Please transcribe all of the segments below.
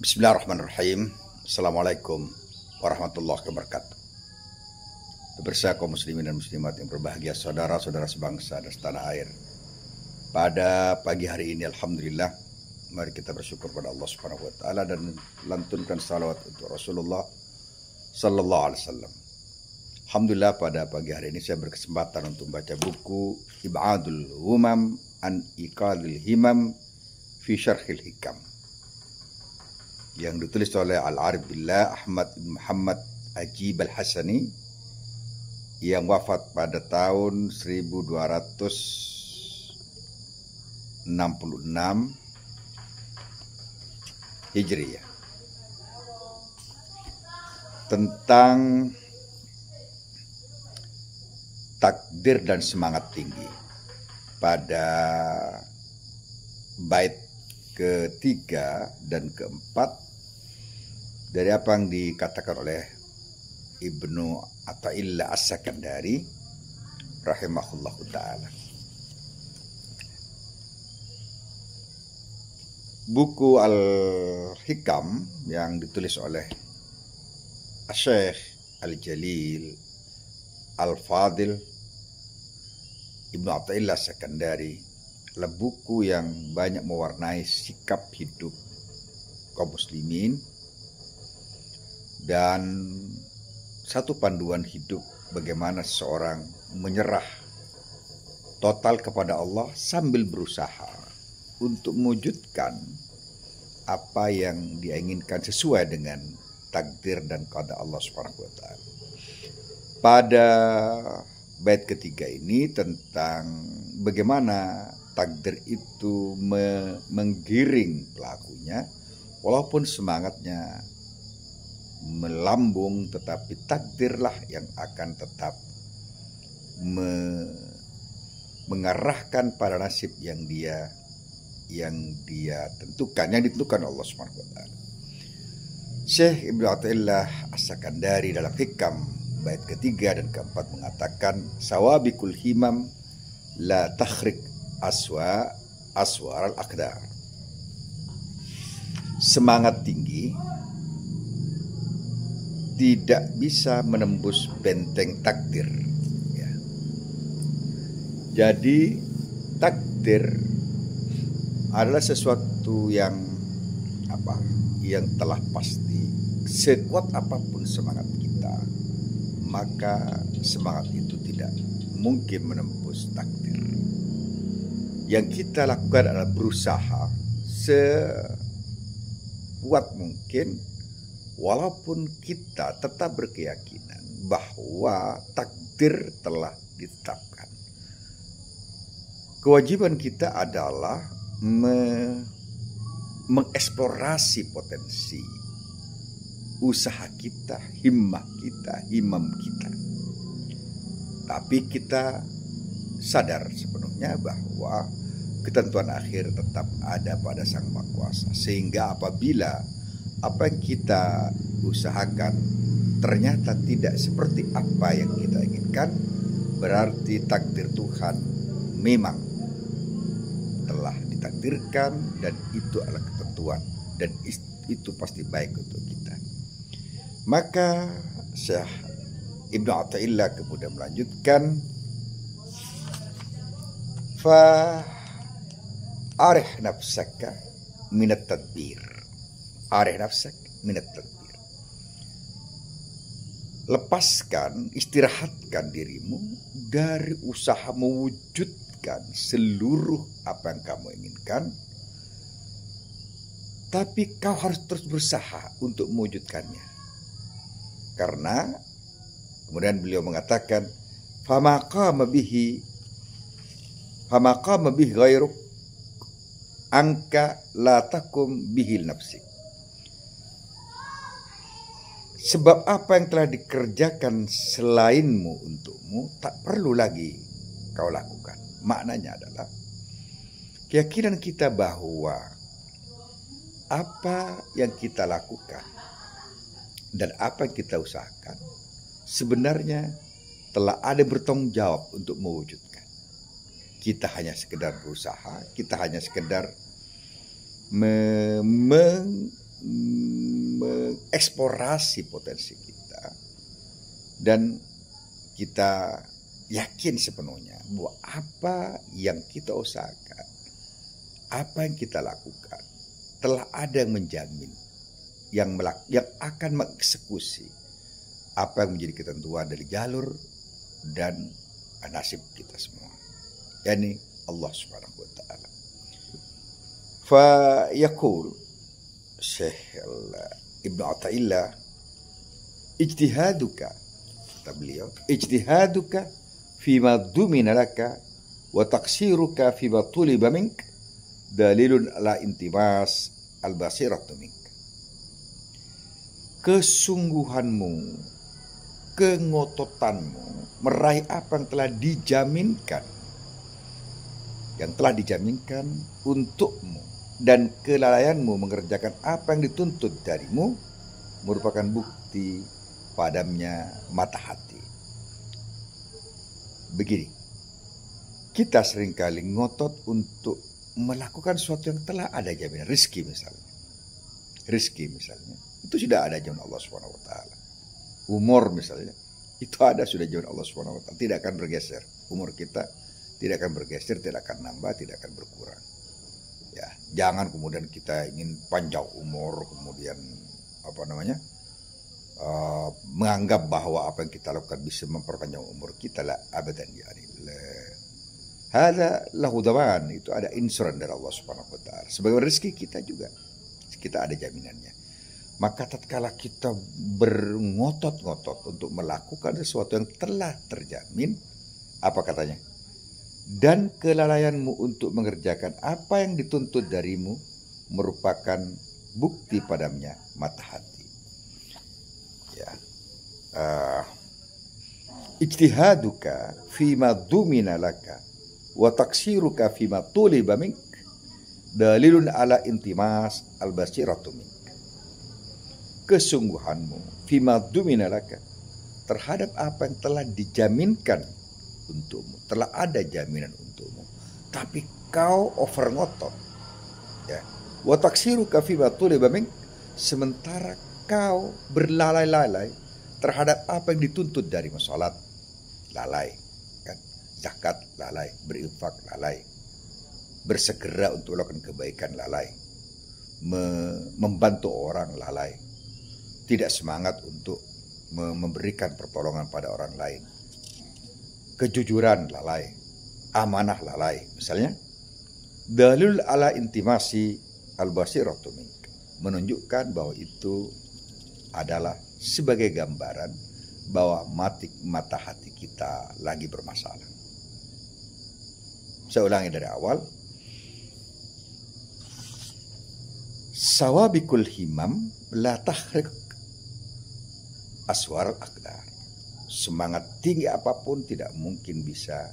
Bismillahirrahmanirrahim. Assalamualaikum warahmatullahi wabarakatuh. Bersama kaum muslimin dan muslimat yang berbahagia, saudara-saudara sebangsa dan setanah air. Pada pagi hari ini alhamdulillah, mari kita bersyukur pada Allah Subhanahu wa taala dan lantunkan salawat untuk Rasulullah sallallahu alaihi wasallam. Alhamdulillah, pada pagi hari ini saya berkesempatan untuk membaca buku Ib'adul Humam an Iqadil Himam fi Syarhil Hikam yang ditulis oleh Al-Arif Billah Ahmad bin Muhammad Ajib Al-Hasani yang wafat pada tahun 1266 Hijriah, tentang takdir dan semangat tinggi. Pada bait ketiga dan keempat dari apa yang dikatakan oleh Ibnu Athaillah As-Sakandari rahimahullahu ta'ala. Buku Al-Hikam yang ditulis oleh Syekh Al-Jalil Al-Fadil Ibnu Athaillah As-Sakandari adalah buku yang banyak mewarnai sikap hidup kaum muslimin dan satu panduan hidup bagaimana seseorang menyerah total kepada Allah sambil berusaha untuk mewujudkan apa yang dia inginkan sesuai dengan takdir dan qada Allah Subhanahu wa taala. Pada bait ketiga ini tentang bagaimana takdir itu menggiring pelakunya walaupun semangatnya melambung, tetapi takdirlah yang akan tetap mengarahkan pada nasib yang dia tentukan, yang ditentukan Allah Subhanahu wa taala. Syekh Ibnu Athaillah As-Sakandari dalam Hikam bait ketiga dan keempat mengatakan, sawabikul himam la takhriq aswar al-aqdar. Semangat tinggi tidak bisa menembus benteng takdir, ya. Jadi takdir adalah sesuatu yang telah pasti. Sekuat apapun semangat kita, maka semangat itu tidak mungkin menembus takdir. Yang kita lakukan adalah berusaha sekuat mungkin, walaupun kita tetap berkeyakinan bahwa takdir telah ditetapkan. Kewajiban kita adalah mengeksplorasi potensi usaha kita, imam kita. Tapi kita sadar sepenuhnya bahwa ketentuan akhir tetap ada pada Sang Maha Kuasa. Sehingga apabila apa yang kita usahakan ternyata tidak seperti apa yang kita inginkan, berarti takdir Tuhan memang telah ditakdirkan dan itu adalah ketentuan dan itu pasti baik untuk kita. Maka Syekh Ibnu Athaillah kemudian melanjutkan, fa arih nafsaka minat tadbir. Arih nafsak minat tadbir. Lepaskan, istirahatkan dirimu dari usaha mewujudkan seluruh apa yang kamu inginkan. Tapi kau harus terus berusaha untuk mewujudkannya. Karena kemudian beliau mengatakan, fama qama bihi ghairuk angka la takum bihil nafsik. Sebab apa yang telah dikerjakan selainmu untukmu tak perlu lagi kau lakukan. Maknanya adalah keyakinan kita bahwa apa yang kita lakukan dan apa yang kita usahakan sebenarnya telah ada bertanggung jawab untuk mewujudkan. Kita hanya sekedar berusaha, kita hanya sekedar eksplorasi potensi kita, dan kita yakin sepenuhnya bahwa apa yang kita usahakan, apa yang kita lakukan, telah ada yang menjamin, yang akan mengeksekusi apa yang menjadi ketentuan dari jalur dan nasib kita semua, yakni Allah Subhanahu wa taala. Fa yaqul Syekh Ibnu Athaillah, ijtihaduka, kata beliau, ijtihaduka fima dumina laka wa taqsiruka fima tuliba mink dalilun ala intimas al-basiratu mink. Kesungguhanmu, kengototanmu meraih apa yang telah dijaminkan, untukmu, dan kelalaianmu mengerjakan apa yang dituntut darimu merupakan bukti padamnya mata hati. Begini, kita seringkali ngotot untuk melakukan sesuatu yang telah ada jaminan. Rizki misalnya, itu sudah ada jaminan Allah Subhanahu wa taala. Umur misalnya, itu ada sudah jaminan Allah Subhanahu wa taala, tidak akan bergeser. Umur kita tidak akan bergeser, tidak akan nambah, tidak akan berkurang. Ya, jangan kemudian kita ingin panjang umur, kemudian menganggap bahwa apa yang kita lakukan bisa memperpanjang umur kita. La abadan, yani hada lahu daman, itu ada insuran dari Allah Subhanahu wa taala. Sebagai rezeki kita juga, kita ada jaminannya. Maka tatkala kita berongotot-ngotot untuk melakukan sesuatu yang telah terjamin, apa katanya? Dan kelalaianmu untuk mengerjakan apa yang dituntut darimu merupakan bukti padamnya mata hati. Ya, ijtihaduka fima dumina laka wa taksiruka fima tuliba mink dalilun ala intimas al-basiratu mink. Kesungguhanmu fima dumina laka, terhadap apa yang telah dijaminkan untukmu, telah ada jaminan untukmu, tapi kau over ngotot, ya. Wa taksiruka fima tuliba mink, sementara kau berlalai-lalai terhadap apa yang dituntut dari salat, lalai, kan? Zakat, lalai, berinfak, lalai, bersegera untuk melakukan kebaikan, lalai, membantu orang, lalai, tidak semangat untuk memberikan pertolongan pada orang lain, kejujuran, lalai, amanah, lalai, misalnya. Dalil ala intimasi al-basiratu mink, menunjukkan bahwa itu adalah sebagai gambaran bahwa mata hati kita lagi bermasalah. Saya ulangi dari awal. Sawabikul himam la tahrik aswar al-aqdar. Semangat tinggi apapun tidak mungkin bisa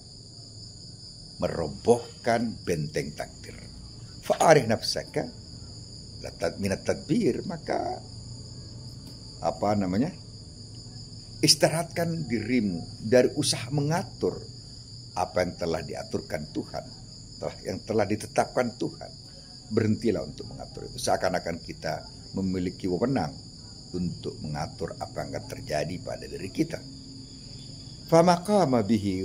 merobohkan benteng takdir. Fa'arih nafsaka minat tadbir, maka istirahatkan dirimu dari usaha mengatur apa yang telah diaturkan Tuhan, yang telah ditetapkan Tuhan. Berhentilah untuk mengatur itu. Seakan-akan kita memiliki wewenang untuk mengatur apa yang akan terjadi pada diri kita. Famaqama bihi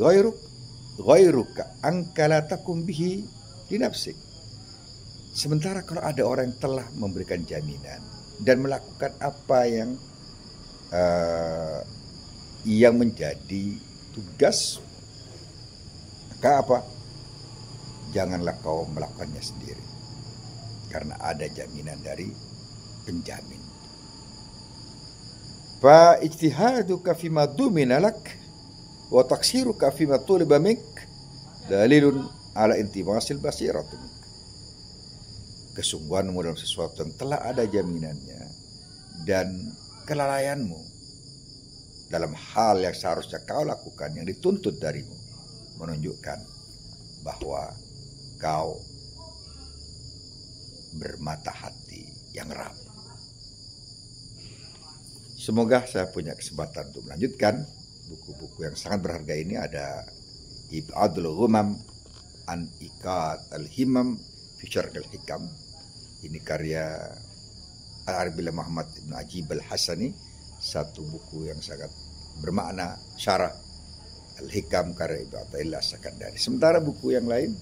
ghairuka angkala takum bihi li nafsik. Sementara kalau ada orang yang telah memberikan jaminan dan melakukan apa yang menjadi tugas, maka apa? Janganlah kau melakukannya sendiri, karena ada jaminan dari penjamin. Fa ijtihaduka fima dumina lak wa taksiruka fima tuliba mink dalilun ala intimasil basiratu mink. Kesungguhanmu dalam sesuatu yang telah ada jaminannya dan kelalaianmu dalam hal yang seharusnya kau lakukan, yang dituntut darimu, menunjukkan bahwa kau bermata hati yang rapuh. Semoga saya punya kesempatan untuk melanjutkan buku-buku yang sangat berharga ini. Ada Ibadul Ghumam an Iqad al-Himam fi Syarh al-Hikam. Ini karya Al-Arif Billah Muhammad Ibn Ajib Al-Hasani, satu buku yang sangat bermakna, syarah Al-Hikam karya Ibnu Athaillah As-Sakandari. Sementara buku yang lain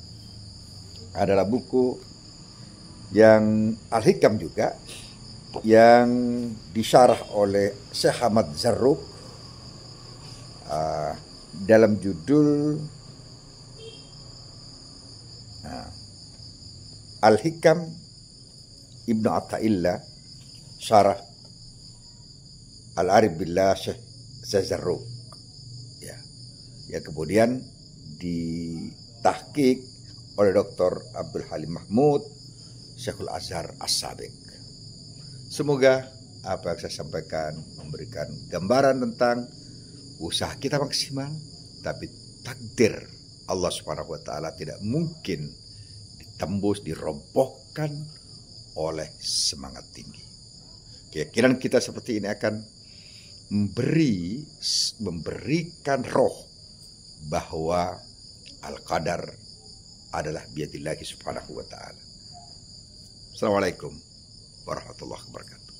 adalah buku yang Al-Hikam juga, yang disyarah oleh Syekh Ahmad Zarruq dalam judul Al-Hikam Ibnu Athaillah syarah Al-Arif Billah Syekh Zarruq, ya kemudian ditahqiq oleh Dr. Abdul Halim Mahmud Syekhul Azhar As-Sabiq. Semoga apa yang saya sampaikan memberikan gambaran tentang usaha kita maksimal, tapi takdir Allah Subhanahu wa taala tidak mungkin ditembus, dirobohkan oleh semangat tinggi. Keyakinan kita seperti ini akan memberikan roh bahwa al-qadar adalah biyadillahi subhanahu wa ta'ala. Assalamualaikum warahmatullahi wabarakatuh.